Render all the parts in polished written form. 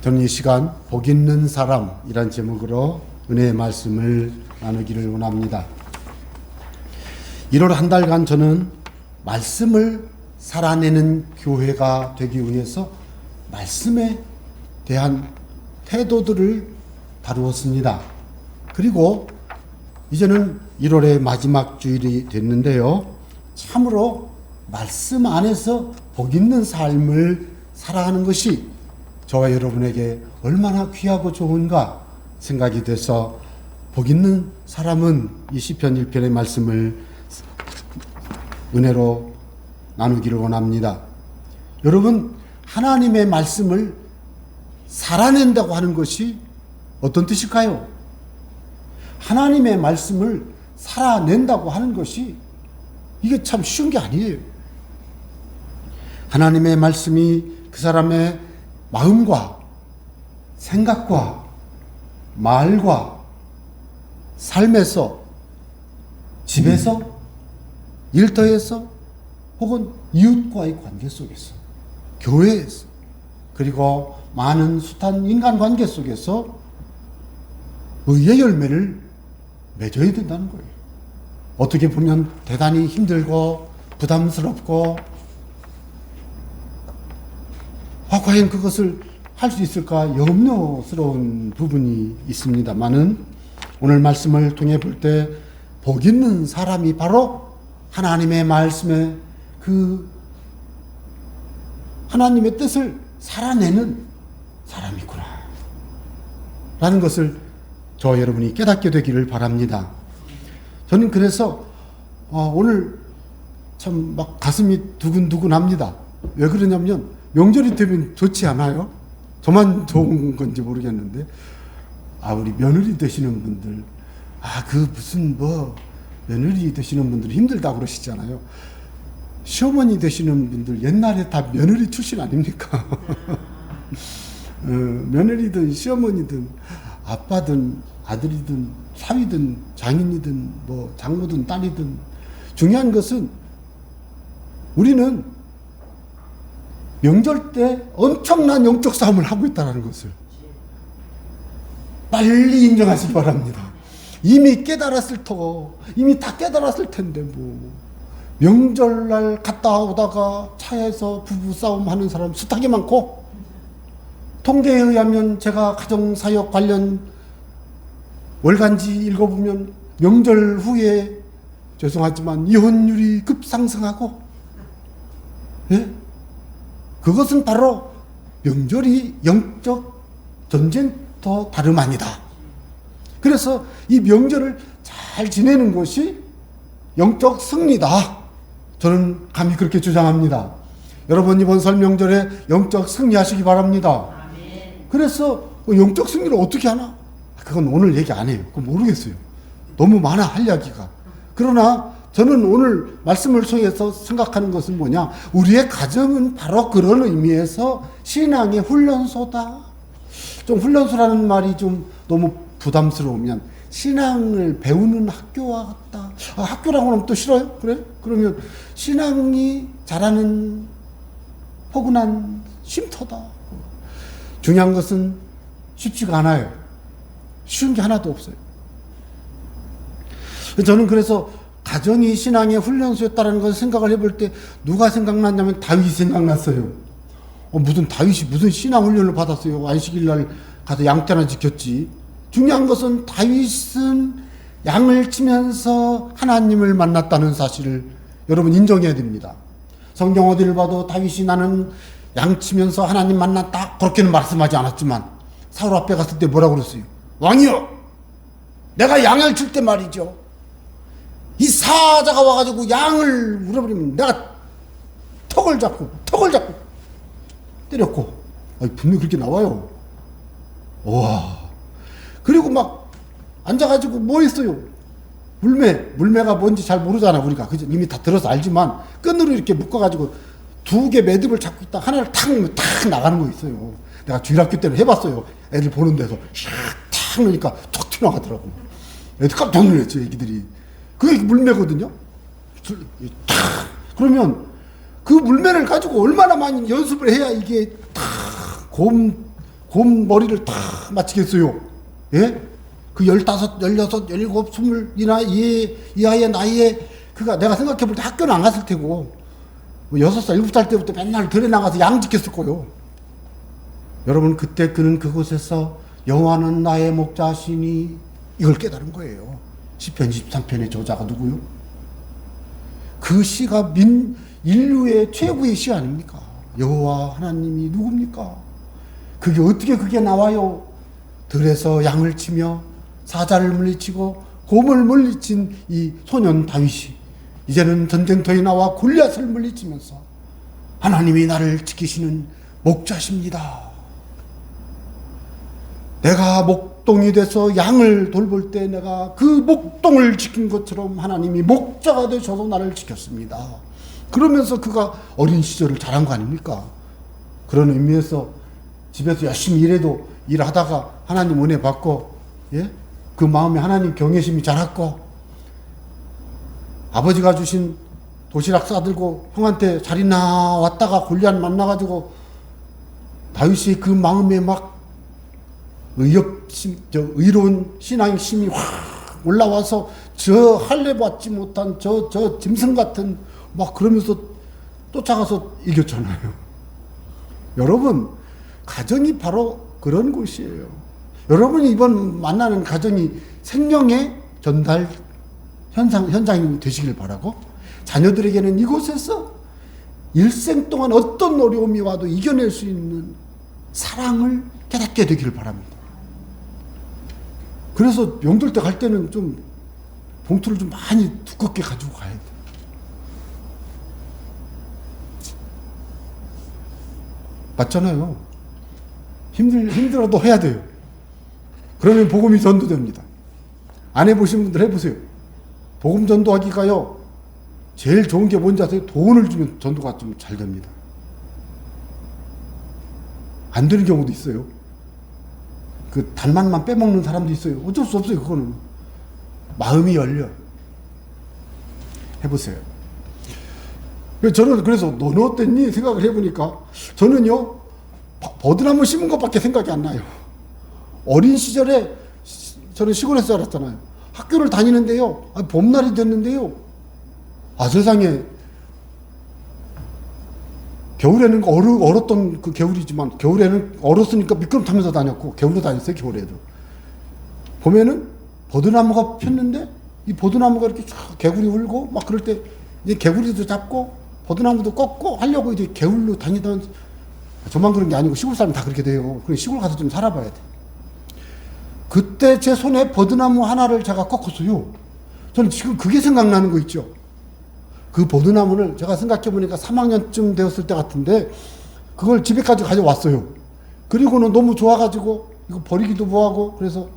저는 이 시간 복 있는 사람이란 제목으로 은혜의 말씀을 나누기를 원합니다. 1월 한 달간 저는 말씀을 살아내는 교회가 되기 위해서 말씀에 대한 태도들을 다루었습니다. 그리고 이제는 1월의 마지막 주일이 됐는데요. 참으로 말씀 안에서 복 있는 삶을 살아가는 것이 저와 여러분에게 얼마나 귀하고 좋은가 생각이 돼서 복 있는 사람은 이 시편 1편의 말씀을 은혜로 나누기를 원합니다. 여러분, 하나님의 말씀을 살아낸다고 하는 것이 어떤 뜻일까요? 하나님의 말씀을 살아낸다고 하는 것이 이게 참 쉬운 게 아니에요. 하나님의 말씀이 그 사람의 마음과 생각과 말과 삶에서, 집에서, 일터에서, 혹은 이웃과의 관계 속에서, 교회에서, 그리고 많은 숱한 인간관계 속에서 의의 열매를 맺어야 된다는 거예요. 어떻게 보면 대단히 힘들고 부담스럽고 과연 그것을 할 수 있을까 염려스러운 부분이 있습니다만은 오늘 말씀을 통해 볼 때 복 있는 사람이 바로 하나님의 말씀에 그 하나님의 뜻을 살아내는 사람이구나 라는 것을 저와 여러분이 깨닫게 되기를 바랍니다. 저는 그래서 오늘 참 막 가슴이 두근두근합니다. 왜 그러냐면 명절이 되면 좋지 않아요? 저만 좋은 건지 모르겠는데, 우리 며느리 되시는 분들, 며느리 되시는 분들 힘들다고 그러시잖아요. 시어머니 되시는 분들 옛날에 다 며느리 출신 아닙니까? 며느리든 시어머니든 아빠든 아들이든 사위든 장인이든 장모든 딸이든 중요한 것은 우리는 명절 때 엄청난 영적 싸움을 하고 있다는 것을 빨리 인정하시기 바랍니다. 이미 다 깨달았을 텐데 명절날 갔다 오다가 차에서 부부싸움 하는 사람 숱하게 많고, 통계에 의하면 제가 가정사역 관련 월간지 읽어보면 명절 후에 죄송하지만 이혼율이 급상승하고, 예? 그것은 바로 명절이 영적 전쟁터 다름 아니다. 그래서 이 명절을 잘 지내는 것이 영적 승리다. 저는 감히 그렇게 주장합니다. 여러분, 이번 설 명절에 영적 승리하시기 바랍니다. 그래서 영적 승리를 어떻게 하나? 그건 오늘 얘기 안 해요. 그건 모르겠어요. 너무 많아, 할 이야기가. 그러나 저는 오늘 말씀을 통해서 생각하는 것은 뭐냐? 우리의 가정은 바로 그런 의미에서 신앙의 훈련소다. 좀 훈련소라는 말이 좀 너무 부담스러우면 신앙을 배우는 학교와 같다. 학교라고 하면 또 싫어요? 그래? 그러면 신앙이 자라는 포근한 쉼터다. 중요한 것은 쉽지가 않아요. 쉬운 게 하나도 없어요. 저는 그래서 가정이 신앙의 훈련소였다는 걸 생각을 해볼 때 누가 생각났냐면 다윗이 생각났어요. 무슨 다윗이 무슨 신앙 훈련을 받았어요. 안식일 날 가서 양떼나 지켰지. 중요한 것은 다윗은 양을 치면서 하나님을 만났다는 사실을 여러분 인정해야 됩니다. 성경 어디를 봐도 다윗이 나는 양 치면서 하나님 만났다 그렇게는 말씀하지 않았지만 사울 앞에 갔을 때 뭐라고 그랬어요? 왕이여, 내가 양을 칠 때 말이죠, 이 사자가 와가지고 양을 물어버리면 내가 턱을 잡고 때렸고, 분명히 그렇게 나와요. 와. 그리고 막 앉아가지고 뭐 했어요? 물매가 뭔지 잘 모르잖아, 우리가. 그죠? 이미 다 들어서 알지만 끈으로 이렇게 묶어가지고 두 개 매듭을 잡고 있다 하나를 탁 넣으면 탁 나가는 거 있어요. 내가 주일학교 때는 해봤어요. 애들 보는 데서 탁 넣으니까 툭 튀어나가더라고. 애들 깜짝 놀랐죠, 애기들이. 그게 물매거든요. 탁. 그러면 그 물매를 가지고 얼마나 많이 연습을 해야 이게 탁 곰 머리를 다 맞추겠어요? 예? 그 15, 16, 17, 20 이 아이의 나이에 그가 내가 생각해 볼 때 학교는 안 갔을 테고 6살, 7살 때부터 맨날 들에 나가서 양 지켰을 거요. 여러분 그때 그는 그곳에서 여호와는 나의 목자시니 이걸 깨달은 거예요. 시편 23편의 저자가 누구요? 그 시가 인류의 최고의 시 아닙니까? 여호와 하나님이 누굽니까? 그게 어떻게 그게 나와요? 들에서 양을 치며 사자를 물리치고 곰을 물리친 이 소년 다윗이 이제는 전쟁터에 나와 골리앗을 물리치면서 하나님이 나를 지키시는 목자십니다. 내가 목동이 돼서 양을 돌볼 때 내가 그 목동을 지킨 것처럼 하나님이 목자가 되셔서 나를 지켰습니다. 그러면서 그가 어린 시절을 자란 거 아닙니까? 그런 의미에서 집에서 열심히 일해도 일하다가 하나님 은혜 받고, 예? 그 마음에 하나님 경외심이 자랐고, 아버지가 주신 도시락 싸들고 형한테 잘 있나 왔다가 골리앗 만나가지고 다윗이 그 마음에 막 의로운 신앙심이 확 올라와서 저 할례 받지 못한 저 짐승 같은 막 그러면서 쫓아가서 이겼잖아요. 여러분, 가정이 바로 그런 곳이에요. 여러분이 이번 만나는 가정이 생명의 전달 현장이 되시길 바라고, 자녀들에게는 이곳에서 일생 동안 어떤 어려움이 와도 이겨낼 수 있는 사랑을 깨닫게 되기를 바랍니다. 그래서 명절 때 갈 때는 좀 봉투를 좀 많이 두껍게 가지고 가야 돼요. 맞잖아요. 힘들어도 해야 돼요. 그러면 복음이 전도됩니다. 안 해보신 분들 해보세요. 복음 전도하기가요, 제일 좋은 게 뭔지 아세요? 돈을 주면 전도가 좀 잘 됩니다. 안 되는 경우도 있어요. 그 달만만 빼먹는 사람도 있어요. 어쩔 수 없어요. 그거는 마음이 열려. 해보세요. 저는 그래서 너는 어땠니? 생각을 해보니까 저는요, 버드나무 심은 것밖에 생각이 안 나요. 어린 시절에 저는 시골에서 자랐잖아요. 학교를 다니는데요, 봄날이 됐는데요, 세상에, 겨울에는 얼었던 그 겨울이지만 겨울에는 얼었으니까 미끄럼 타면서 다녔고, 겨울로 다녔어요. 겨울에도. 봄에는 버드나무가 폈는데 이 버드나무가 이렇게 쫙 개구리 울고 막 그럴 때 이제 개구리도 잡고 버드나무도 꺾고 하려고 이제 겨울로 다니던, 저만 그런 게 아니고 시골 사람이 다 그렇게 돼요. 그럼 시골 가서 좀 살아봐야 돼. 그때 제 손에 버드나무 하나를 제가 꺾었어요. 저는 지금 그게 생각나는 거 있죠. 그 버드나무를 제가 생각해보니까 3학년쯤 되었을 때 같은데 그걸 집에까지 가져왔어요. 그리고는 너무 좋아가지고 이거 버리기도 뭐하고, 그래서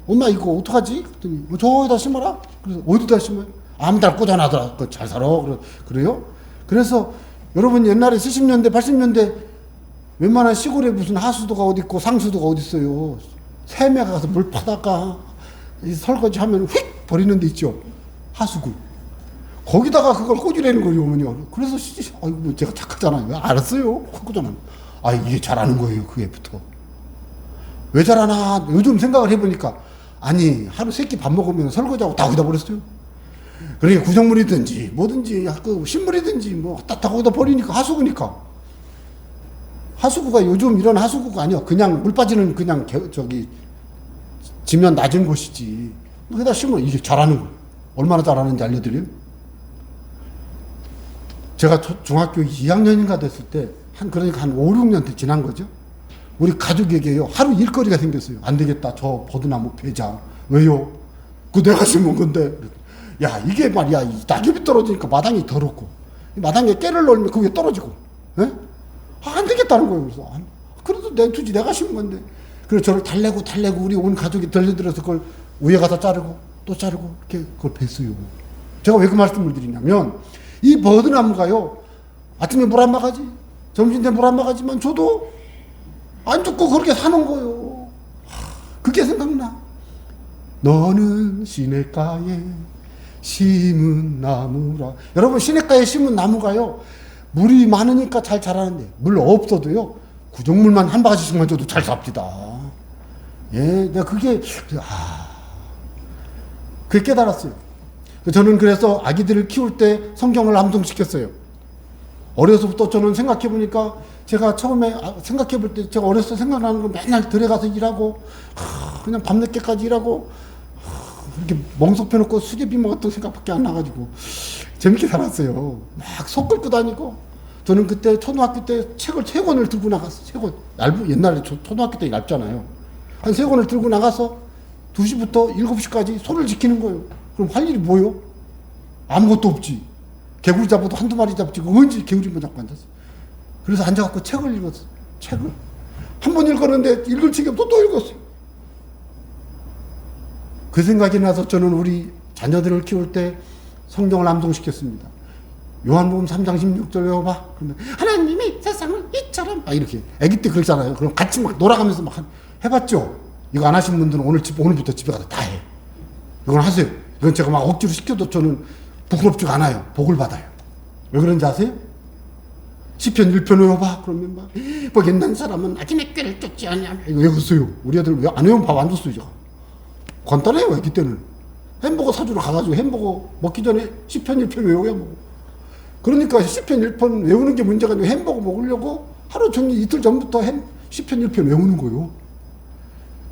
엄마 이거 어떡하지? 그랬더니 저기다 심어라. 그래서 어디다 심어요? 아무 데나 꽂아놔더라. 잘 살아. 그래요? 그래서 여러분 옛날에 70년대 80년대 웬만한 시골에 무슨 하수도가 어디 있고 상수도가 어디 있어요. 새매가 가서 물 파다가 설거지 하면 휙 버리는 데 있죠. 하수구. 거기다가 그걸 꽂으라는 거예요, 어머니가. 그래서 아이고 제가 착하잖아요. 알았어요. 꽂잖아요. 이게 잘하는 거예요, 그게부터. 왜 잘하나 요즘 생각을 해보니까, 아니 하루 세 끼 밥 먹으면 설거지하고 다 거기다 버렸어요. 그러니까 구정물이든지 뭐든지 신물이든지 뭐 다 거기다 버리니까, 하수구니까. 하수구가 요즘 이런 하수구가 아니야. 그냥 물 빠지는 그냥 지면 낮은 곳이지. 거기다 심으면 이게 잘하는 거예요. 얼마나 잘하는지 알려드려요? 제가 중학교 2학년인가 됐을 때, 그러니까 한 5, 6년 지난 거죠. 우리 가족에게요, 하루 일거리가 생겼어요. 안 되겠다. 저 버드나무 베자. 왜요? 그거 내가 심은 건데. 야, 이게 말이야. 이 낙엽이 떨어지니까 마당이 더럽고, 마당에 깨를 넣으면 그게 떨어지고. 예? 안 되겠다는 거예요. 그래서 그래도 내두지, 내가 심은 건데. 그래서 저를 달래고 우리 온 가족이 들려들어서 그걸 위에 가서 자르고 또 자르고 이렇게 그걸 뱄어요. 제가 왜 그 말씀을 드리냐면, 이 버드나무가요, 아침에 물 안 마가지, 점심때 물 안 마가지만 저도 안 죽고 그렇게 사는 거예요. 그게 생각나. 너는 시냇가에 심은 나무라. 여러분, 시냇가에 심은 나무가요, 물이 많으니까 잘 자라는데 물 없어도요 구정물만 한 바가지씩만 줘도 잘 삽니다. 예, 내가 그게 그게 깨달았어요. 저는 그래서 아기들을 키울 때 성경을 암송시켰어요. 어려서부터 저는 생각해 보니까 제가 처음에 생각해 볼 때 제가 어렸을 때 생각나는 건 맨날 들에 가서 일하고 그냥 밤늦게까지 일하고 이렇게 멍석 펴놓고 수제비 먹었던 생각밖에 안 나가지고 재밌게 살았어요. 막 속 끓고 다니고. 저는 그때 초등학교 때 책을 3권을 들고 나갔어요. 3권. 옛날에 초등학교 때 얇잖아요. 한 3권을 들고 나가서 2시부터 7시까지 소를 지키는 거예요. 그럼 할 일이 뭐요? 아무것도 없지. 개구리 잡아도 한두 마리 잡지. 언제 개구리만 잡고 앉았어. 그래서 앉아갖고 책을 읽었어요. 책을. 한 번 읽었는데 읽을 책이 없어 또 읽었어요. 그 생각이 나서 저는 우리 자녀들을 키울 때 성경을 암송시켰습니다. 요한복음 3장 16절 외워봐. 그러면 하나님이 세상을 이처럼 막 이렇게 애기 때 그러잖아요. 그럼 같이 막 놀아가면서 막 해봤죠. 이거 안 하신 분들은 오늘부터 집에 가서 다 해. 이건 하세요. 이건 제가 막 억지로 시켜도 저는 부끄럽지가 않아요. 복을 받아요. 왜 그런지 아세요? 시편 1편 외워봐. 그러면 막 복 있는 사람은 아침에 꾀를 쫓지 않냐. 이거 외웠어요. 우리 애들 왜 안 외우면 밥 안 줬어요. 제가. 간단해요. 애기 때는. 햄버거 사주러 가가지고 햄버거 먹기 전에 시편 1편 외워야 먹어. 그러니까 시편 1편 외우는 게 문제가 아니고 햄버거 먹으려고 하루 종일 이틀 전부터 시편 1편 외우는 거예요.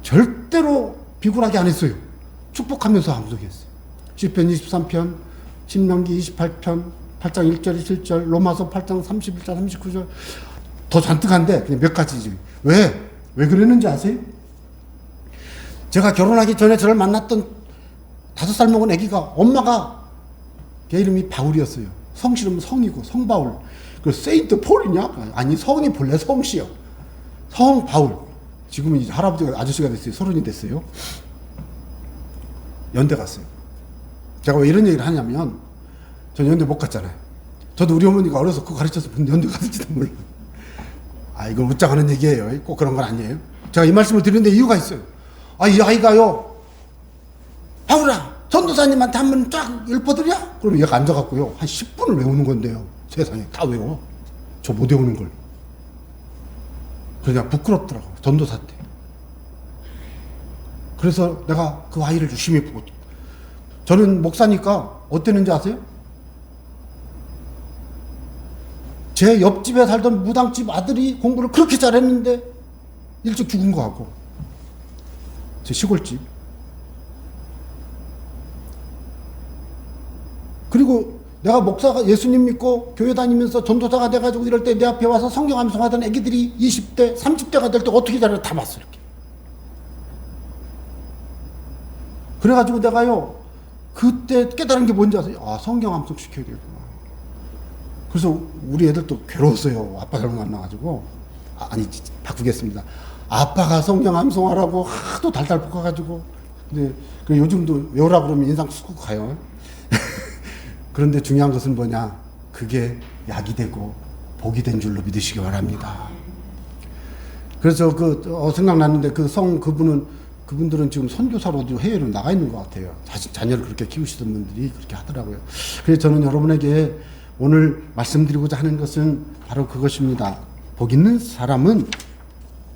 절대로 비굴하게 안 했어요. 축복하면서 암송했어요. 시편 23편, 신명기 28편, 8장 1절, 7절, 로마서 8장 31절, 39절. 더 잔뜩한데 그냥 몇 가지지. 왜 그랬는지 아세요? 제가 결혼하기 전에 저를 만났던 5살 먹은 아기가 엄마가 걔 이름이 바울이었어요. 성씨는 성이고 성바울. 그 세인트 폴이냐? 아니 성이 본래 성씨요. 성바울. 지금은 이제 할아버지가 아저씨가 됐어요. 30이 됐어요. 연대 갔어요. 제가 왜 이런 얘기를 하냐면 전 연대 못 갔잖아요. 저도 우리 어머니가 어려서 그거 가르쳐서 연대 갔을지도 몰라. 이건 웃자고 얘기예요. 꼭 그런 건 아니에요. 제가 이 말씀을 드리는데 이유가 있어요. 이 아이가요, 바울아, 전도사님한테 한번 쫙 읊어드려? 그럼 얘가 앉아갖고요, 한 10분을 외우는 건데요. 세상에 다 외워. 저 못 외우는 걸. 그냥 부끄럽더라고, 전도사 때. 그래서 내가 그 아이를 유심히 보고, 저는 목사니까 어땠는지 아세요? 제 옆집에 살던 무당집 아들이 공부를 그렇게 잘했는데 일찍 죽은 거 같고, 제 시골집. 그리고 내가 목사가 예수님 믿고 교회 다니면서 전도사가 돼가지고 이럴 때 내 앞에 와서 성경 암송하던 애기들이 20대, 30대가 될 때 어떻게 잘해 다 봤어, 이렇게. 그래가지고 내가요, 그때 깨달은 게 뭔지 아세요? 성경 암송 시켜야 되겠구나. 그래서 우리 애들도 괴로웠어요. 아빠 잘못 만나가지고. 아니, 바꾸겠습니다. 아빠가 성경 암송하라고 하도 달달 볶아가지고. 근데 요즘도 외우라 그러면 인상 쑥 가요. 그런데 중요한 것은 뭐냐? 그게 약이 되고 복이 된 줄로 믿으시기 바랍니다. 그래서 생각났는데 그분들은 지금 선교사로도 해외로 나가 있는 것 같아요. 자녀를 그렇게 키우시던 분들이 그렇게 하더라고요. 그래서 저는 여러분에게 오늘 말씀드리고자 하는 것은 바로 그것입니다. 복 있는 사람은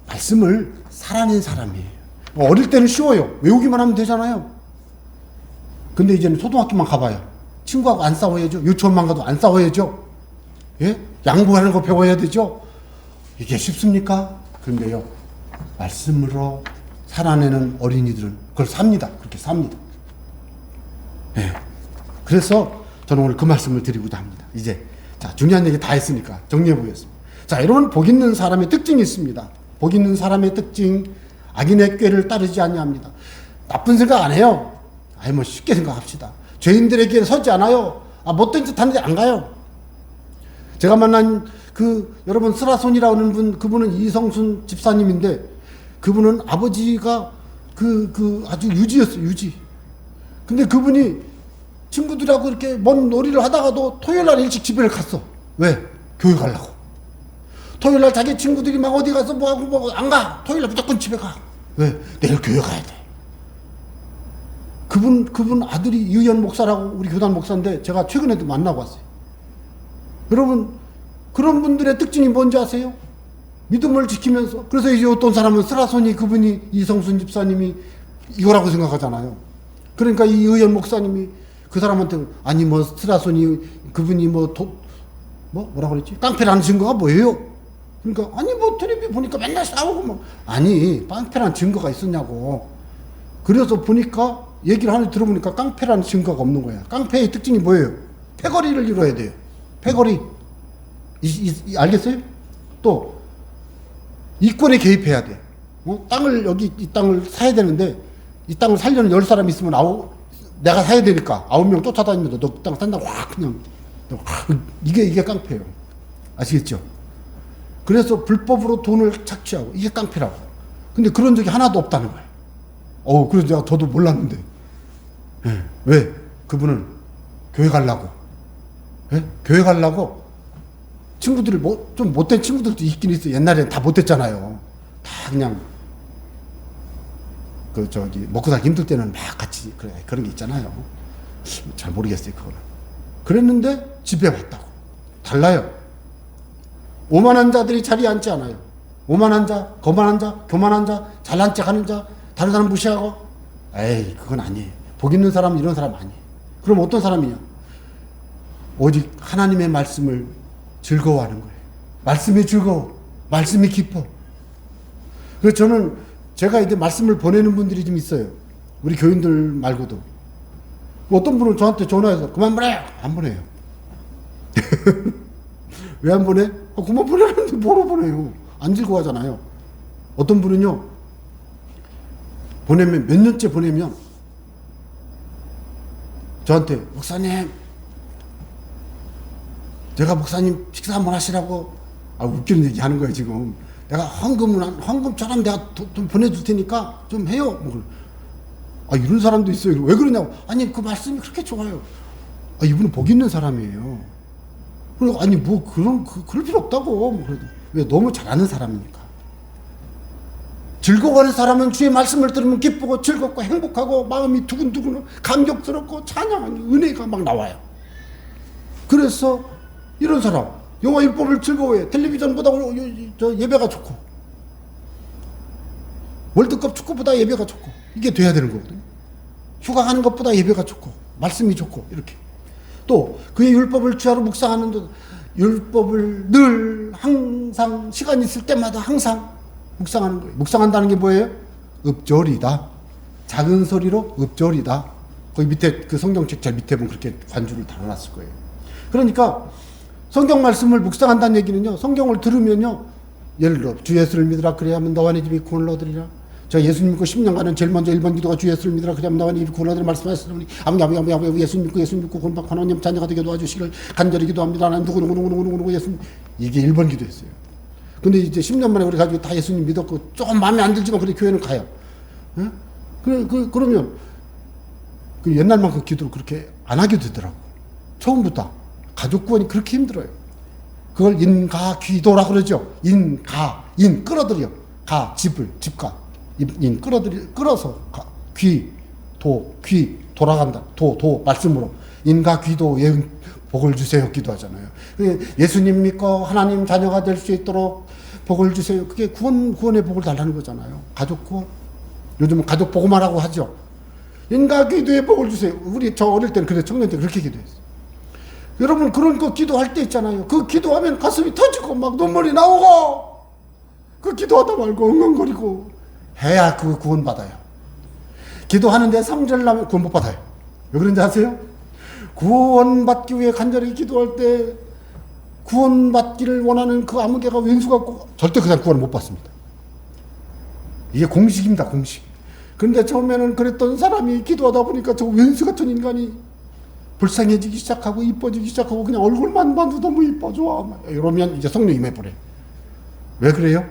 말씀을 살아낸 사람이에요. 어릴 때는 쉬워요. 외우기만 하면 되잖아요. 근데 이제는 초등학교만 가봐요. 친구하고 안 싸워야죠. 유치원만 가도 안 싸워야죠. 예? 양보하는 거 배워야 되죠. 이게 쉽습니까? 그런데요, 말씀으로 살아내는 어린이들은 그걸 삽니다. 그렇게 삽니다. 예. 그래서 저는 오늘 그 말씀을 드리고자 합니다. 이제 중요한 얘기 다 했으니까 정리해 보겠습니다. 여러분, 복 있는 사람의 특징이 있습니다. 복 있는 사람의 특징, 악인의 꾀를 따르지 아니합니다. 나쁜 생각 안 해요. 쉽게 생각합시다. 죄인들에게 서지 않아요. 못된 짓 하는데 안 가요. 제가 만난 여러분 스라손이라고 하는 분, 그분은 이성순 집사님인데, 그분은 아버지가 아주 유지였어요, 유지. 근데 그분이 친구들하고 이렇게 먼 놀이를 하다가도 토요일 날 일찍 집에 갔어. 왜? 교회 가려고. 토요일 날 자기 친구들이 막 어디 가서 뭐하고 안 가. 토요일 날 무조건 집에 가. 왜? 내일 교회 가야 돼. 그분 아들이 이의연 목사라고 우리 교단 목사인데 제가 최근에도 만나고 왔어요. 여러분, 그런 분들의 특징이 뭔지 아세요? 믿음을 지키면서. 그래서 이제 어떤 사람은 스라소니 그분이 이성순 집사님이 이거라고 생각하잖아요. 그러니까 이 의연 목사님이 그 사람한테 아니 뭐 스라소니 그분이 뭐라 그랬지? 깡패라는 증거가 뭐예요? 그러니까 아니 뭐 텔레비 보니까 맨날 싸우고 뭐 아니 깡패라는 증거가 있었냐고. 그래서 보니까 얘기를 하나 들어보니까 깡패라는 증거가 없는 거야. 깡패의 특징이 뭐예요? 패거리를 이뤄야 돼요. 패거리. 알겠어요? 또 이권에 개입해야 돼. 땅을 여기 이 땅을 사야 되는데 이 땅을 살려는 10사람 있으면 내가 사야 되니까 9명 쫓아다니면서 너 땅 산다고 확 그냥 이게 깡패예요. 아시겠죠? 그래서 불법으로 돈을 착취하고 이게 깡패라고. 근데 그런 적이 하나도 없다는 거예요. 그래서 저도 몰랐는데. 네. 왜? 그분은 교회 가려고. 네? 교회 가려고 친구들이 좀 못된 친구들도 있긴 있어요. 옛날엔 다 못됐잖아요. 다 그냥 먹고 살기 힘들 때는 막 같이 그런 게 있잖아요. 잘 모르겠어요 그거는. 그랬는데 집에 왔다고. 달라요. 오만한 자들이 자리에 앉지 않아요. 오만한 자, 거만한 자, 교만한 자, 잘난 척 하는 자, 다른 사람 무시하고. 에이 그건 아니에요. 복 있는 사람은 이런 사람 아니에요. 그럼 어떤 사람이냐? 오직 하나님의 말씀을 즐거워하는 거예요. 말씀이 즐거워. 말씀이 기뻐. 그래서 저는 제가 이제 말씀을 보내는 분들이 좀 있어요. 우리 교인들 말고도. 어떤 분은 저한테 전화해서 그만 보내요. 안 보내요. 왜 안 보내? 그만 보내는데 뭐로 보내요? 안 즐거워하잖아요. 어떤 분은요. 보내면 몇 년째 보내면 저한테 목사님 제가 목사님 식사 한번 하시라고 웃기는 얘기 하는 거예요 지금. 내가 헌금처럼 내가 돈 보내줄 테니까 좀 해요. 이런 사람도 있어요. 왜 그러냐고. 아니 그 말씀이 그렇게 좋아요. 이분은 복 있는 사람이에요. 그리고 아니 뭐 그럴 필요 없다고. 왜? 너무 잘하는 사람이니까. 즐거워하는 사람은 주의 말씀을 들으면 기쁘고 즐겁고 행복하고 마음이 두근두근 감격스럽고 찬양하는 은혜가 막 나와요. 그래서 이런 사람 영화 율법을 즐거워해. 텔레비전보다 예배가 좋고 월드컵 축구보다 예배가 좋고 이게 돼야 되는 거거든요. 휴가 가는 것보다 예배가 좋고 말씀이 좋고 이렇게. 또 그의 율법을 주야로 묵상하는 율법을 늘 항상 시간 있을 때마다 항상 묵상하는 거예요. 묵상한다는 게 뭐예요? 읍조리다. 작은 소리로 읍조리다. 거기 밑에 그 성경책 제일 밑에 보면 그렇게 관주를 달아놨을 거예요. 그러니까 성경 말씀을 묵상한다는 얘기는요. 성경을 들으면요. 예를 들어 주 예수를 믿으라 그래야만 너와 네 집이 구원을 얻으리라. 저 예수 믿고 10년간은 제일 먼저 1번 기도가 주 예수를 믿으라 그래야만 너와 네 집이 구원을 얻으리라 말씀하셨으니 아버지 예수 믿고 구원받고 하나님 자녀가 되게 도와주시길 간절히 기도합니다. 나는 누구 예수 이게 1번 기도였어요. 근데 이제 10년 만에 우리 가지고 다 예수님 믿었고 조금 마음에 안 들지만 그래 교회는 가요. 예? 그러면 그 옛날만큼 기도를 그렇게 안 하게 되더라고. 처음부터 가족 구원이 그렇게 힘들어요. 그걸 인가귀도라 그러죠. 인 끌어들여. 집가. 끌어서 귀 돌아간다. 말씀으로. 인가귀도에 복을 주세요. 기도하잖아요. 예수님 믿고 하나님 자녀가 될 수 있도록 복을 주세요. 그게 구원의 복을 달라는 거잖아요. 가족 구원. 요즘은 가족 복음하라고 하죠. 인가귀도에 복을 주세요. 저 어릴 때는 그래 청년 때 그렇게 기도했어요. 여러분 그런 거 기도할 때 있잖아요. 그 기도하면 가슴이 터지고 막 눈물이 나오고 그 기도하다 말고 엉엉거리고 해야 그 구원 받아요. 기도하는데 성질나면 구원 못 받아요. 왜 그런지 아세요? 구원받기 위해 간절히 기도할 때 구원받기를 원하는 그 아무개가 왼수 같고 절대 그냥 구원을 못 받습니다. 이게 공식입니다. 공식. 그런데 처음에는 그랬던 사람이 기도하다 보니까 저 왼수 같은 인간이 불쌍해지기 시작하고 이뻐지기 시작하고 그냥 얼굴만 봐도 너무 이뻐 좋아 이러면 이제 성령이 임해버려요. 왜 그래요?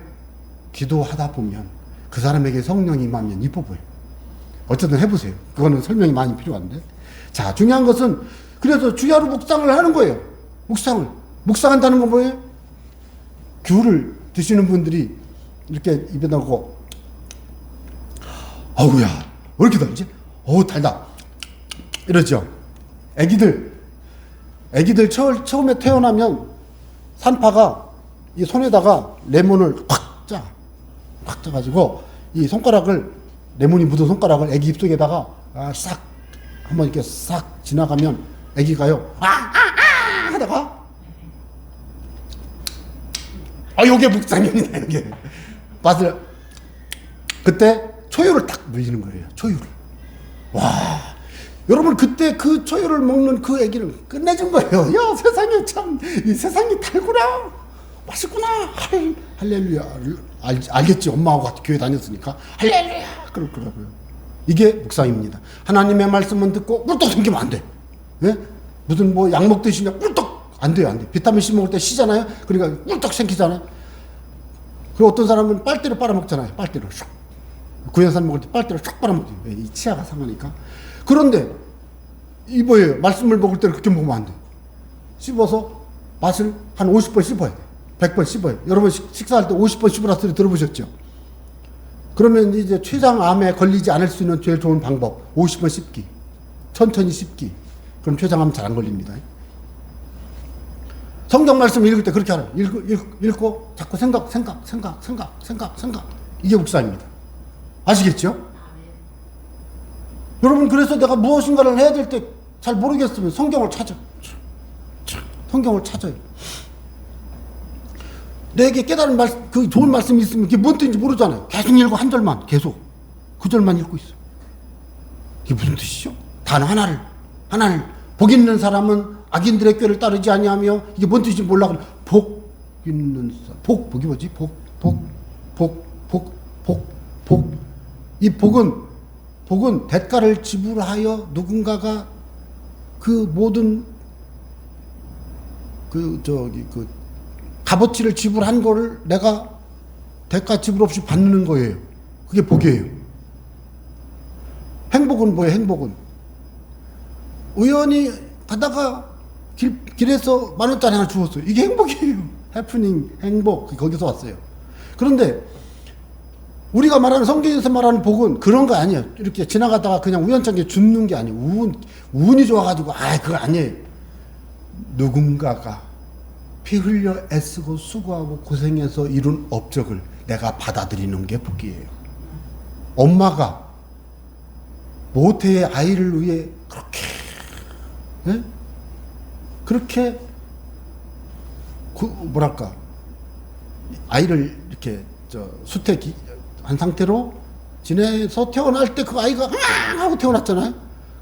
기도하다 보면 그 사람에게 성령이 임하면 이뻐 보여요. 어쨌든 해보세요. 그거는 설명이 많이 필요한데. 자, 중요한 것은 그래서 주야로 묵상을 하는 거예요. 묵상한다는 건 뭐예요? 귤을 드시는 분들이 이렇게 입에 넣고 어우야 왜 이렇게 달지? 어우 달다 이러죠. 애기들 처음에 태어나면 산파가 이 손에다가 레몬을 확 짜가지고 이 손가락을 레몬이 묻은 손가락을 애기 입속에다가 싹 한번 이렇게 싹 지나가면 애기가요 하다가 요게 묵상입니다. 이게 맛을 그때 초유를 딱 물리는 거예요. 초유를. 와, 여러분 그때 그 초유를 먹는 그 애기는 끝내준 거예요. 야, 세상에 참 이 세상이 달구나, 맛있구나. 할렐루야. 알겠지. 엄마하고 같이 교회 다녔으니까 할렐루야. 그럴 거라고요. 이게 묵상입니다. 하나님의 말씀은 듣고 꿀떡 생기면 안 돼. 예? 무슨 뭐 약 먹듯이 그냥 꿀떡 안 돼요, 안 돼. 비타민 C 먹을 때 C잖아요. 그러니까 꿀떡 생기잖아요. 그리고 어떤 사람은 빨대로 빨아먹잖아요. 빨대로 슉. 구연산 먹을 때 빨대로 슉 빨아먹죠. 이 치아가 상하니까. 그런데 이 뭐예요? 말씀을 먹을 때는 그렇게 먹으면 안 돼. 씹어서 맛을 한 50번 씹어야 돼. 100번 씹어요. 여러분 식사할 때 50번 씹으라 소리 들어보셨죠? 그러면 이제 췌장암에 걸리지 않을 수 있는 제일 좋은 방법 50번 씹기. 천천히 씹기. 그럼 췌장암 잘 안 걸립니다. 성경 말씀 읽을 때 그렇게 하라. 읽고 자꾸 생각. 이게 묵상입니다. 아시겠죠? 여러분 그래서 내가 무엇인가를 해야 될 때 잘 모르겠으면 성경을 찾아. 성경을 찾아요. 내게 깨달은 말씀, 그 좋은 말씀이 있으면 그게 뭔 뜻인지 모르잖아요. 계속 읽고 한 절만 계속 그 절만 읽고 있어. 이게 무슨 뜻이죠? 단 하나를 복 있는 사람은 악인들의 꾀를 따르지 아니하며 이게 뭔 뜻인지 몰라. 복 있는 사람, 복이 뭐지? 이 복은 대가를 지불하여 누군가가 그 모든 그 값어치를 지불한 거를 내가 대가 지불 없이 받는 거예요. 그게 복이에요. 행복은 뭐예요? 행복은 우연히 가다가 길에서 10,000원짜리 하나 주웠어요. 이게 행복이에요. 해프닝, 행복, 거기서 왔어요. 그런데 우리가 말하는 성경에서 말하는 복은 그런 거 아니에요. 이렇게 지나가다가 그냥 우연찮게 줍는 게 아니에요. 운이 좋아가지고 그거 아니에요. 누군가가 피 흘려 애쓰고 수고하고 고생해서 이룬 업적을 내가 받아들이는 게 복이에요. 엄마가 모태의 아이를 위해 그렇게 아이를 이렇게 수태한 상태로 지내서 태어날 때 그 아이가 하고 태어났잖아요.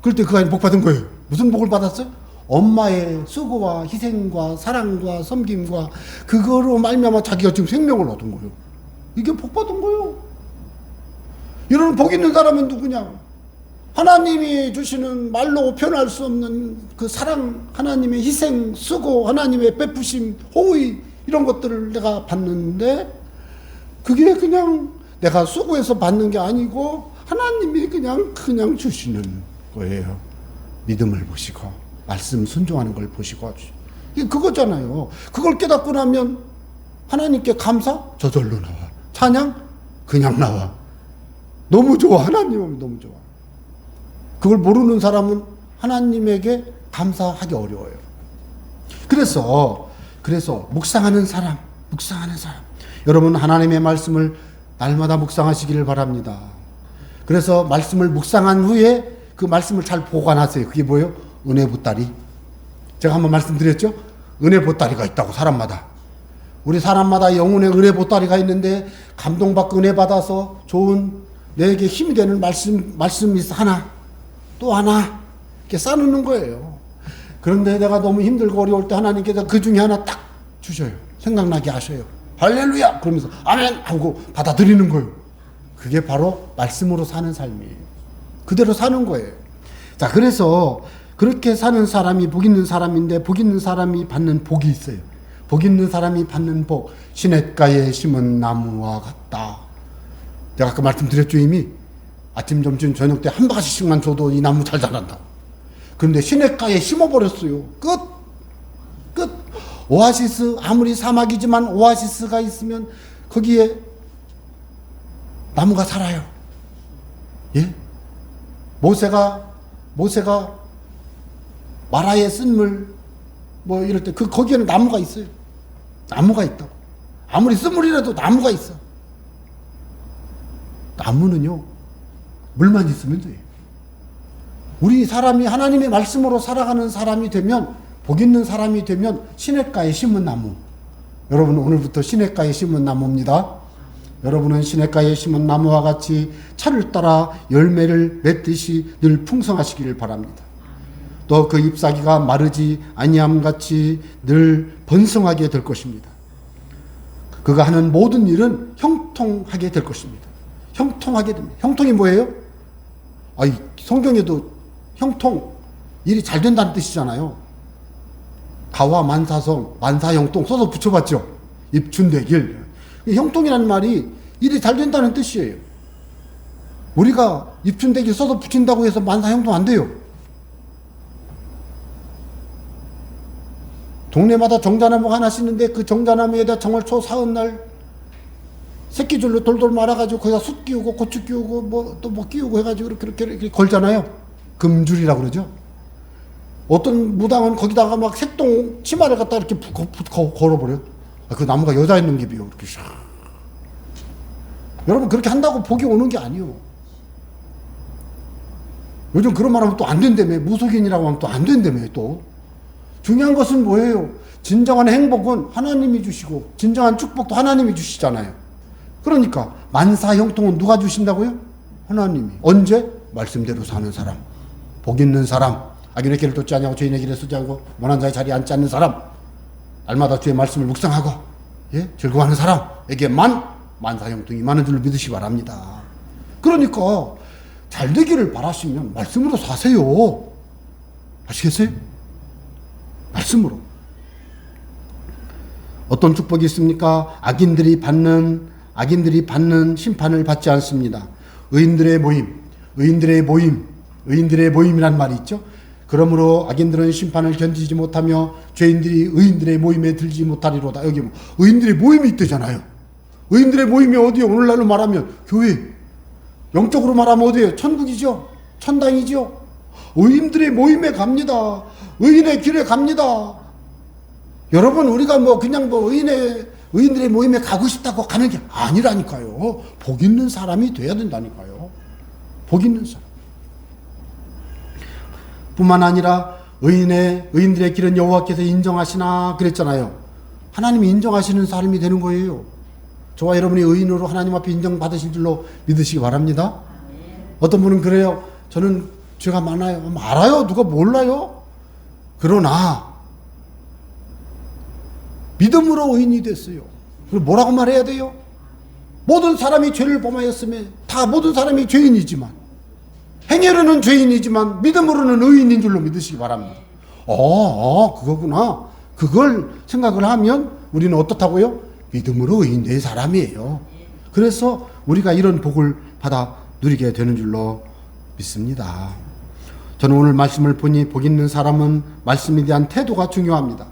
그럴 때 그 아이는 복 받은 거예요. 무슨 복을 받았어요? 엄마의 수고와 희생과 사랑과 섬김과 그거로 말미암아 자기가 지금 생명을 얻은 거예요. 이게 복 받은 거예요. 이런 복 있는 사람은 누구냐? 하나님이 주시는 말로 표현할 수 없는 그 사랑, 하나님의 희생, 수고, 하나님의 베푸심, 호의 이런 것들을 내가 받는데 그게 그냥 내가 수고해서 받는 게 아니고 하나님이 그냥 주시는 거예요. 믿음을 보시고 말씀 순종하는 걸 보시고 이게 그거잖아요. 그걸 깨닫고 나면 하나님께 감사 저절로 나와. 찬양 그냥 나와. 너무 좋아. 하나님은 너무 좋아. 그걸 모르는 사람은 하나님에게 감사하기 어려워요. 그래서 묵상하는 사람. 여러분 하나님의 말씀을 날마다 묵상하시기를 바랍니다. 그래서 말씀을 묵상한 후에 그 말씀을 잘 보관하세요. 그게 뭐예요? 은혜 보따리. 제가 한번 말씀드렸죠? 은혜 보따리가 있다고 사람마다. 우리 사람마다 영혼의 은혜 보따리가 있는데 감동받고 은혜 받아서 좋은 내게 힘이 되는 말씀이 하나 또 하나 이렇게 쌓아놓는 거예요. 그런데 내가 너무 힘들고 어려울 때 하나님께서 그 중에 하나 딱 주셔요. 생각나게 하셔요. 할렐루야! 그러면서 아멘! 하고 받아들이는 거예요. 그게 바로 말씀으로 사는 삶이에요. 그대로 사는 거예요. 자, 그래서 그렇게 사는 사람이 복 있는 사람인데 복 있는 사람이 받는 복이 있어요. 복 있는 사람이 받는 복. 시냇가에 심은 나무와 같다. 제가 아까 말씀드렸죠 이미. 아침, 점심, 저녁 때 한 바가지씩만 줘도 이 나무 잘 자란다고. 그런데 시냇가에 심어버렸어요. 끝. 오아시스, 아무리 사막이지만 오아시스가 있으면 거기에 나무가 살아요. 예? 모세가 마라에 쓴 물, 뭐 이럴 때 거기에는 나무가 있어요. 나무가 있다고. 아무리 쓴물이라도 나무가 있어. 나무는요, 물만 있으면 돼요. 우리 사람이 하나님의 말씀으로 살아가는 사람이 되면, 복 있는 사람이 되면 시냇가에 심은 나무. 여러분, 오늘부터 시냇가에 심은 나무입니다. 여러분은 시냇가에 심은 나무와 같이 차를 따라 열매를 맺듯이 늘 풍성하시기를 바랍니다. 또 그 잎사귀가 마르지 아니함같이 늘 번성하게 될 것입니다. 그가 하는 모든 일은 형통하게 될 것입니다. 형통하게 됩니다. 형통이 뭐예요? 성경에도 형통, 일이 잘 된다는 뜻이잖아요. 가와 만사성, 만사형통 써서 붙여봤죠. 입춘대길. 형통이라는 말이 일이 잘 된다는 뜻이에요. 우리가 입춘대길 써서 붙인다고 해서 만사형통 안 돼요. 동네마다 정자나무가 하나 있는데 그 정자나무에다 정월초 사흘날 새끼줄로 돌돌 말아가지고 거기다 숯 끼우고 고추 끼우고 또 뭐 끼우고 해가지고 이렇게 걸잖아요. 금줄이라고 그러죠. 어떤 무당은 거기다가 막 색동 치마를 갖다 이렇게 걸어버려요. 그 나무가 여자의 능기비요. 이렇게 샥. 여러분, 그렇게 한다고 복이 오는 게 아니요. 요즘 그런 말 하면 또 안 된다며. 무속인이라고 하면 또 안 된다며. 또 중요한 것은 뭐예요? 진정한 행복은 하나님이 주시고 진정한 축복도 하나님이 주시잖아요. 그러니까 만사형통은 누가 주신다고요? 하나님이. 언제? 말씀대로 사는 사람, 복 있는 사람, 악인의 길을 쫓지 아니하고 죄인의 길에 서지 않고 원한 자의 자리에 앉지 않는 사람, 날마다 주의 말씀을 묵상하고 즐거워하는 사람에게만 만사형통이 많은 줄로 믿으시기 바랍니다. 그러니까 잘 되기를 바라시면 말씀으로 사세요. 아시겠어요? 말씀으로. 어떤 축복이 있습니까? 악인들이 받는 심판을 받지 않습니다. 의인들의 모임이란 말이 있죠. 그러므로 악인들은 심판을 견디지 못하며 죄인들이 의인들의 모임에 들지 못하리로다. 여기 의인들의 모임이 있대잖아요. 의인들의 모임이 어디요? 오늘날로 말하면 교회. 영적으로 말하면 어디예요? 천국이죠. 천당이죠. 의인들의 모임에 갑니다. 의인의 길에 갑니다. 여러분, 우리가 그냥 의인들의 모임에 가고 싶다고 가는 게 아니라니까요. 복 있는 사람이 돼야 된다니까요. 복 있는 사람. 뿐만 아니라 의인들의 길은 여호와께서 인정하시나 그랬잖아요. 하나님이 인정하시는 사람이 되는 거예요. 저와 여러분이 의인으로 하나님 앞에 인정받으실 줄로 믿으시기 바랍니다. 어떤 분은 그래요. 저는 죄가 많아요. 알아요. 누가 몰라요? 그러나 믿음으로 의인이 됐어요. 그럼 뭐라고 말해야 돼요? 모든 사람이 죄를 범하였으면 다 모든 사람이 죄인이지만, 행위로는 죄인이지만 믿음으로는 의인인 줄로 믿으시기 바랍니다. 그거구나. 그걸 생각을 하면 우리는 어떻다고요? 믿음으로 의인된 사람이에요. 그래서 우리가 이런 복을 받아 누리게 되는 줄로 믿습니다. 저는 오늘 말씀을 보니 복 있는 사람은 말씀에 대한 태도가 중요합니다.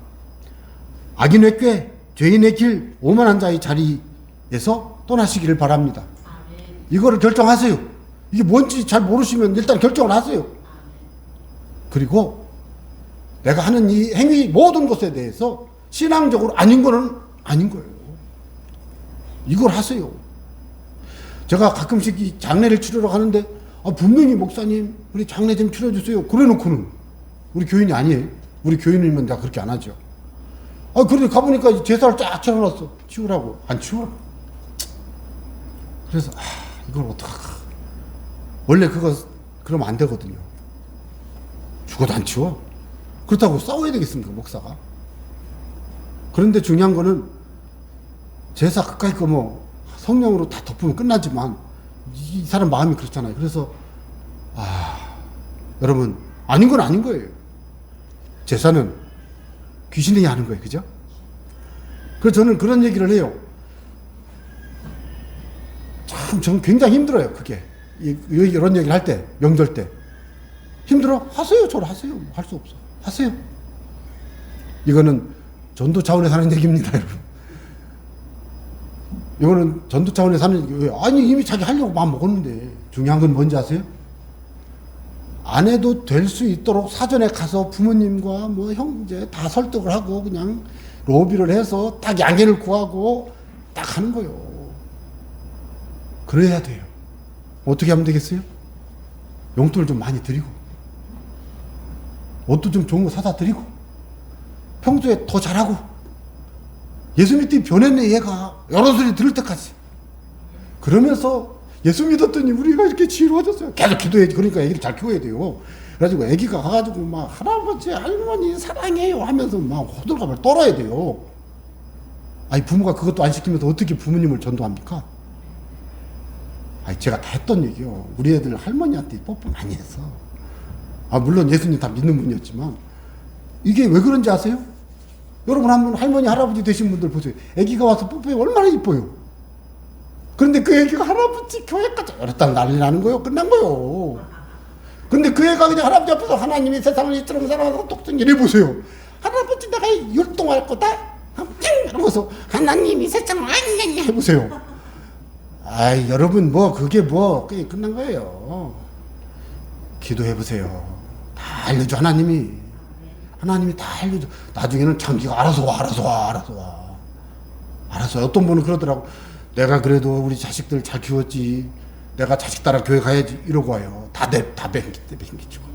악인의 꾀, 죄인의 길, 오만한 자의 자리에서 떠나시기를 바랍니다. 이거를 결정하세요. 이게 뭔지 잘 모르시면 일단 결정을 하세요. 그리고 내가 하는 이 행위 모든 것에 대해서 신앙적으로 아닌 거는 아닌 거예요. 이걸 하세요. 제가 가끔씩 이 장례를 치르러 가는데 분명히 목사님 우리 장례 좀 치러주세요. 그래놓고는 우리 교인이 아니에요. 우리 교인이면 내가 그렇게 안 하죠. 그런데 가보니까 제사를 쫙 치러놨어. 치우라고. 안 치워. 그래서 이걸 어떡할까. 원래 그러면 안 되거든요. 죽어도 안 치워. 그렇다고 싸워야 되겠습니까, 목사가? 그런데 중요한 거는 제사 가까이 거 성령으로 다 덮으면 끝나지만 이 사람 마음이 그렇잖아요. 그래서 여러분, 아닌 건 아닌 거예요. 제사는 귀신이 하는 거예요. 그죠? 그래서 저는 그런 얘기를 해요. 저는 굉장히 힘들어요. 그게. 이런 얘기를 할 때, 명절 때. 힘들어? 하세요. 저를 하세요. 할 수 없어. 하세요. 이거는 전도 차원에서 하는 얘기입니다, 여러분. 이거는 전도 차원에서 하는 얘기예요. 아니, 이미 자기 하려고 마음 먹었는데. 중요한 건 뭔지 아세요? 안 해도 될 수 있도록 사전에 가서 부모님과 형제 다 설득을 하고 그냥 로비를 해서 딱 양해를 구하고 딱 하는 거예요. 그래야 돼요. 어떻게 하면 되겠어요? 용돈을 좀 많이 드리고, 옷도 좀 좋은 거 사다 드리고, 평소에 더 잘하고, 예수 믿더니 변했네 얘가, 여러 소리 들을 때까지. 그러면서 예수 믿었더니 우리가 이렇게 지혜로워졌어요. 계속 기도해야지. 그러니까 애기를 잘 키워야 돼요. 그래가지고 애기가 가가지고 막 할아버지 할머니 사랑해요 하면서 막 호들갑을 떨어야 돼요. 아니 부모가 그것도 안 시키면서 어떻게 부모님을 전도합니까? 아니 제가 다 했던 얘기요. 우리 애들 할머니한테 뽀뽀 많이 했어. 아 물론 예수님 다 믿는 분이었지만 이게 왜 그런지 아세요? 여러분 한번 할머니 할아버지 되신 분들 보세요. 애기가 와서 뽀뽀해 얼마나 이뻐요. 그런데 그 애기가 할아버지 교회까지 이랬다가 난리 나는 거예요. 끝난 거예요. 근데 그 애가 그냥 할아버지 앞에서 하나님이 세상을 이처럼 사랑하고 똑똑히 이래 보세요. 할아버지 내가 율동할 거다. 이러면서 하나님이 세상을 안녕 해보세요. 아이 여러분 뭐 그게 끝난 거예요. 기도해보세요. 다 알려줘 하나님이 다 알려줘. 나중에는 자기가 알아서 와. 어떤 분은 그러더라고. 내가 그래도 우리 자식들 잘 키웠지. 내가 자식 따라 교회 가야지 이러고 와요. 다 뱅기치고.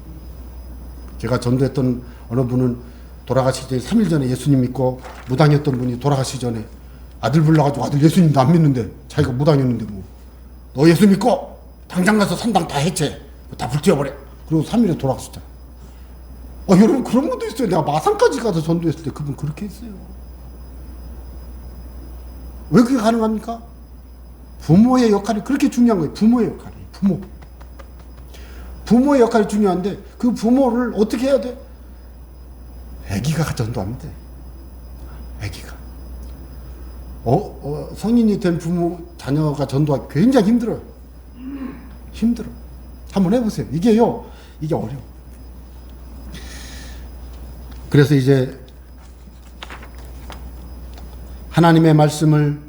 제가 전도했던 어느 분은 돌아가시기 전에 3일 전에 예수님 믿고 무당이었던 분이 돌아가시기 전에 아들 불러가지고 아들 예수님도 안 믿는데 자기가 무당이었는데 뭐 너 예수 믿고 당장 가서 산당 다 해체 다 불태워버려. 그리고 3일에 돌아가셨잖아. 여러분 그런 분도 있어요. 내가 마산까지 가서 전도했을 때 그분 그렇게 했어요. 왜 그게 가능합니까? 부모의 역할이 그렇게 중요한 거예요. 부모의 역할이. 부모의 역할이 중요한데 그 부모를 어떻게 해야 돼? 애기가 전도하면 돼. 애기가. 성인이 된 부모, 자녀가 전도하기 굉장히 힘들어요. 한번 해보세요. 이게 어려워. 그래서 이제 하나님의 말씀을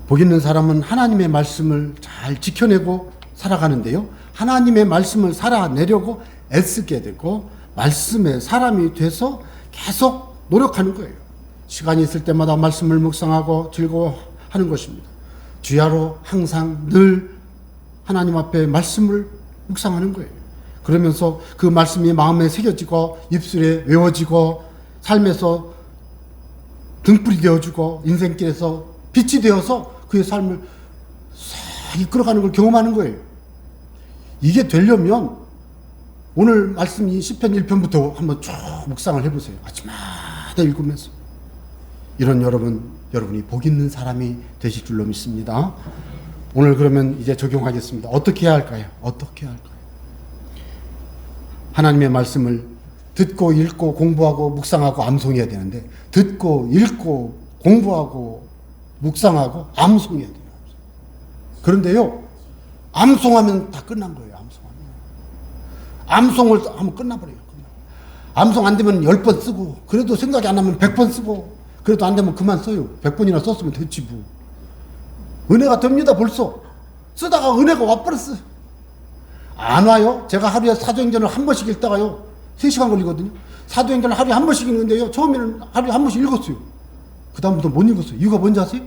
복 있는 사람은 하나님의 말씀을 잘 지켜내고 살아가는데요. 하나님의 말씀을 살아내려고 애쓰게 되고 말씀의 사람이 돼서 계속 노력하는 거예요. 시간이 있을 때마다 말씀을 묵상하고 즐거워하는 것입니다. 주야로 항상 늘 하나님 앞에 말씀을 묵상하는 거예요. 그러면서 그 말씀이 마음에 새겨지고 입술에 외워지고 삶에서 등불이 되어주고 인생길에서 빛이 되어서 그의 삶을 싹 이끌어가는 걸 경험하는 거예요. 이게 되려면 오늘 말씀이 시편 1편부터 한번 쭉 묵상을 해보세요. 아침마다 읽으면서. 이런 여러분이 복 있는 사람이 되실 줄로 믿습니다. 오늘 그러면 이제 적용하겠습니다. 어떻게 해야 할까요? 하나님의 말씀을 듣고 읽고 공부하고 묵상하고 암송해야 되는데 듣고 읽고 공부하고 묵상하고 암송해야 돼요. 그런데요, 암송하면 다 끝난 거예요. 암송을 하면 끝나버려요. 암송 안 되면 10번 쓰고, 그래도 생각이 안 나면 100번 쓰고, 그래도 안 되면 그만 써요. 100번이나 썼으면 됐지 뭐. 은혜가 됩니다. 벌써 쓰다가 은혜가 와버렸어요. 안 와요. 제가 하루에 사도행전을 한 번씩 읽다가요 3시간 걸리거든요. 사도행전을 하루에 한 번씩 읽는데요, 처음에는 하루에 한 번씩 읽었어요. 그 다음부터 못 읽었어요. 이유가 뭔지 아세요?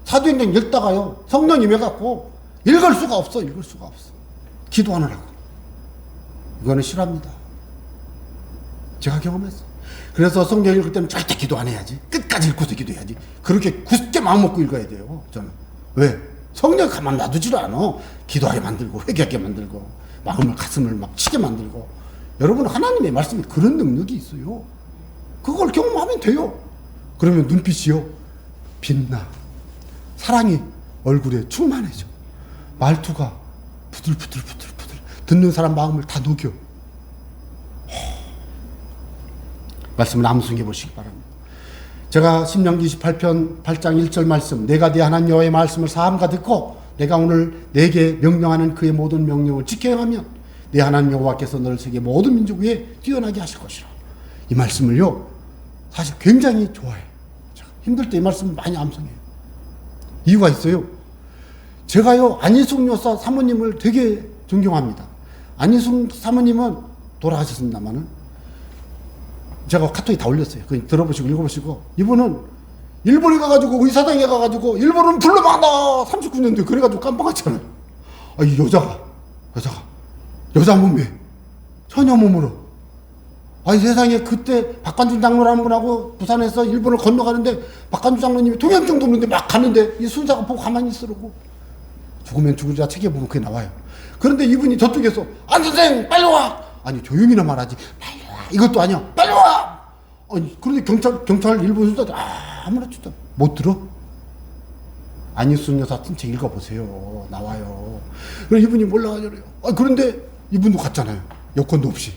사도행전 읽다가요 성령이 왜갖고 읽을 수가 없어. 기도하느라고. 이거는 싫어합니다. 제가 경험했어요. 그래서 성경 읽을 때는 절대 기도 안 해야지. 끝까지 읽고서 기도해야지. 그렇게 굳게 마음 먹고 읽어야 돼요. 저는. 왜? 성령 가만 놔두지도 않아. 기도하게 만들고 회개하게 만들고 마음을 가슴을 막 치게 만들고. 여러분 하나님의 말씀에 그런 능력이 있어요. 그걸 경험하면 돼요. 그러면 눈빛이요 빛나. 사랑이 얼굴에 충만해져. 말투가 부들부들 듣는 사람 마음을 다 녹여. 말씀을 암송해 보시기 바랍니다. 제가 신명기 28편 8장 1절 말씀, 내가 네 하나님 여호와의 말씀을 사함과 듣고 내가 오늘 내게 명령하는 그의 모든 명령을 지켜 행하면 네 하나님 여호와께서 너를 세계 모든 민족 위에 뛰어나게 하실 것이라. 이 말씀을요 사실 굉장히 좋아해요. 힘들 때 이 말씀을 많이 암송해요. 이유가 있어요. 제가요 안희숙 여사 사모님을 되게 존경합니다. 안희숙 사모님은 돌아가셨습니다만은 제가 카톡에 다 올렸어요. 그거 들어보시고 읽어보시고. 이분은 일본에 가가지고 의사당에 가가지고 일본은 불러막다 39년도에 그래가지고 깜빡했잖아요. 아, 이 여자 몸매 처녀 몸으로. 아이 세상에 그때 박관준 장로라는 분하고 부산에서 일본을 건너가는데 박관준 장로님이 통행증도 없는데 막 가는데 이 순사가 보고 가만히 있으라고. 죽으면 죽으리라 책에 보면 그게 나와요. 그런데 이분이 저쪽에서 안 선생 빨리 와. 아니 조용히나 말하지 빨리 와. 이것도 아니야 빨리 와. 아니 그런데 경찰 일본 순사들 아무렇지도 못 들어. 안유순 여사 쓴 책 읽어보세요. 나와요. 그럼 이분이 몰라가지고 그런데 이분도 갔잖아요. 여권도 없이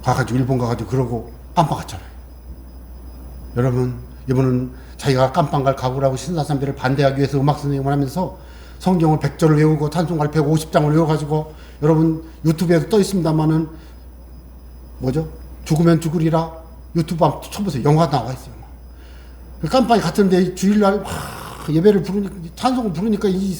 가가지고 일본 가가지고 그러고 깜빵 갔잖아요. 여러분 이분은 자기가 깜빵 갈 각오라고 신사삼배를 반대하기 위해서 음악 선생님을 하면서 성경을 100절을 외우고 찬송가를 150장을 외워가지고 여러분 유튜브에서 떠 있습니다만은 뭐죠? 죽으면 죽으리라 유튜브 한번 쳐보세요. 영화 나와 있어요. 깜빵에 갔는데 주일날 예배를 부르니까 찬송을 부르니까 이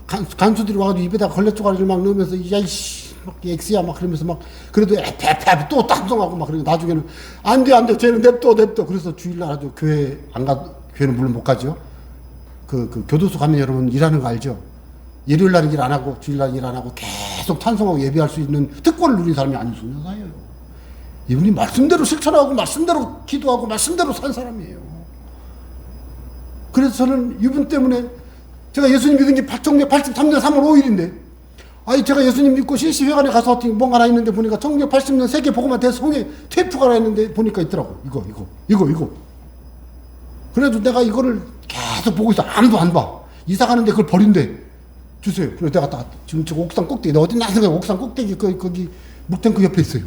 간수들이 와가지고 입에다 걸레쪼가리를 막 넣으면서 야이씨 막 엑스야 막 그러면서 막 그래도 에페페 또 찬송하고 막 그러고 나중에는 안돼 쟤는 냅둬 그래서 주일날 아주 교회 안 가. 교회는 물론 못 가죠. 그 교도소 가면 여러분 일하는 거 알죠? 일요일날 일 안 하고 주일날 일 안 하고 계속 찬송하고 예배할 수 있는 특권을 누린 사람이 안유순 여사예요. 이분이 말씀대로 실천하고 말씀대로 기도하고 말씀대로 산 사람이에요. 그래서 저는 이분 때문에 제가 예수님 믿은 게 1983년 3월 5일인데 아니 제가 예수님 믿고 실시회관에 가서 어떻게 뭔가 하나 있는데 보니까 1980년 세계 복음화 대성에 테이프가 하나 있는데 보니까 있더라고. 이거. 그래도 내가 이거를 계속 보고 있어. 아무도 안 봐. 이사 가는데 그걸 버린대. 주세요. 그래서 내가 딱 지금 저 옥상 꼭대기 너 어디 나서가 옥상 꼭대기 거기 묵탱크 옆에 있어요.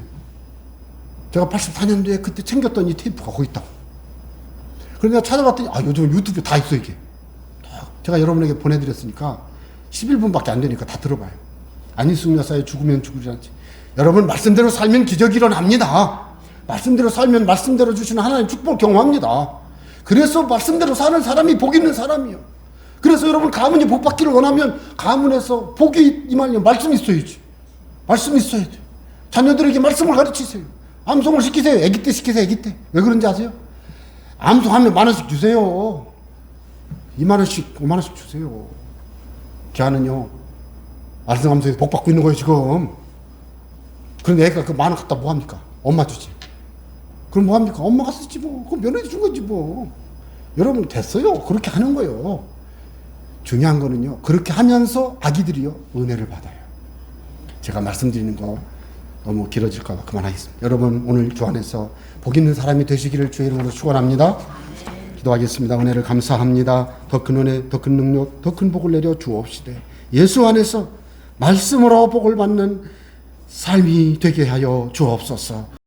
제가 84년도에 그때 챙겼던 이 테이프가 거기 있다. 그래서 내가 찾아봤더니 요즘 유튜브에 다 있어 이게. 제가 여러분에게 보내드렸으니까 11분밖에 안 되니까 다 들어봐요. 안유순 여사의 죽으면 죽으리란지. 여러분 말씀대로 살면 기적이 일어납니다. 말씀대로 살면 말씀대로 주시는 하나님 축복을 경험합니다. 그래서 말씀대로 사는 사람이 복 있는 사람이요. 그래서 여러분 가문이 복 받기를 원하면 가문에서 복이 임하려면 말씀이 있어야지. 말씀이 있어야 돼. 자녀들에게 말씀을 가르치세요. 암송을 시키세요. 아기 때 시키세요. 아기 때. 왜 그런지 아세요? 암송하면 10,000원씩 주세요. 20,000원씩 50,000원씩 주세요. 걔는요 말씀하면서 복 받고 있는 거예요 지금. 그런데 애가 그 10,000원 갖다 뭐 합니까? 엄마 주지. 그럼 뭐 합니까? 엄마가 쓰지 뭐. 그럼 며느리 준 거지 뭐. 여러분 됐어요. 그렇게 하는 거예요. 중요한 거는요 그렇게 하면서 아기들이요 은혜를 받아요. 제가 말씀드리는 거 너무 길어질까 봐 그만하겠습니다. 여러분 오늘 주 안에서 복 있는 사람이 되시기를 주의 이름으로 축원합니다. 기도하겠습니다. 은혜를 감사합니다. 더 큰 은혜, 더 큰 능력, 더 큰 복을 내려 주옵시되 예수 안에서 말씀으로 복을 받는 삶이 되게 하여 주옵소서.